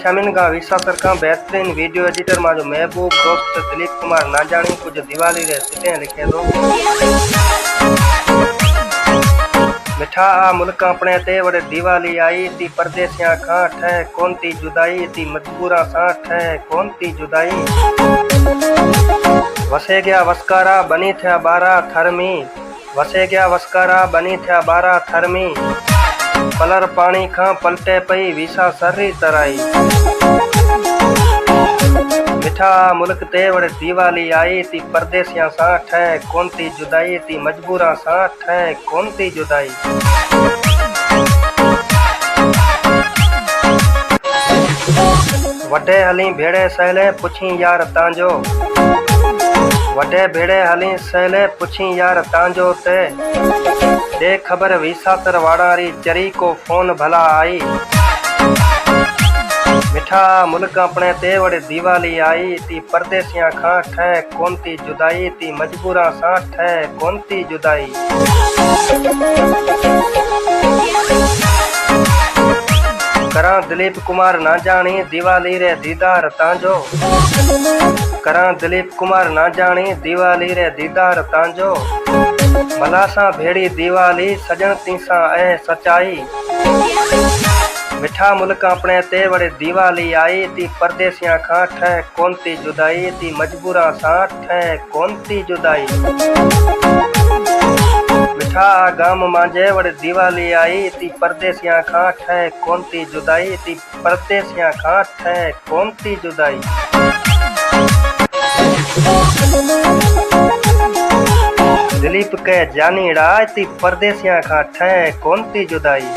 शामिन का विशा सरका बेहतरीन वीडियो एडिटर माजो महबूब दोस्त दिलीप कुमार नाजानी कुछ दिवाली रे सिटे लिखे दो। मिठा आ मुल्क अपने ते वड़े दिवाली आई ती परदेसियां खां ठह कौन ती जुदाई ती मजबूरा सा ठह कौन ती जुदाई। वसे गया वस्कारा बनी थे बारा थरमी वसे गया वस्कारा बनी थे बारा थरमी पलर पानी खां पलटे पई विसा सर्री तराई। मिठा मुल्क ते वड़े दिवाली आई ती परदेसियां सा ठह कौन ती जुदाई ती मजबूरा सा ठह कौन ती जुदाई। वडे हली भेड़े सहले पुछी यार तांजो वडे भेड़े हली सहले पुछी यार तांजो ते दे खबर विसातर वाड़ारी चरी को फोन भला आई। मिठा मुल्क अपने ते वड़े दिवाली आई ती परदेसियां खां ठह कौन ती जुदाई ती मजबूरा सा ठह कौन ती जुदाई। करा दिलीप कुमार ना जानी दिवाली रे दीदार तांजो करा दिलीप कुमार ना जानी दिवाली रे दीदार तांजो भला सा भेड़ी दिवाली सजन तीसा ऐ सचाई। मिठा मुल्क अपने ते वड़े दिवाली आई ती परदेसियां खां ठह कौन ती जुदाई ती मजबूरा सा ठह कौन ती जुदाई। मिठा गाम मांझे वड़े दिवाली आई ती परदेसियां खां ठह कौन ती जुदाई ती परदेसियां खां ठह कौन ती जुदाई। दिलीप के जानी राज ती परदेसियां खां ठह कौन ती जुदाई।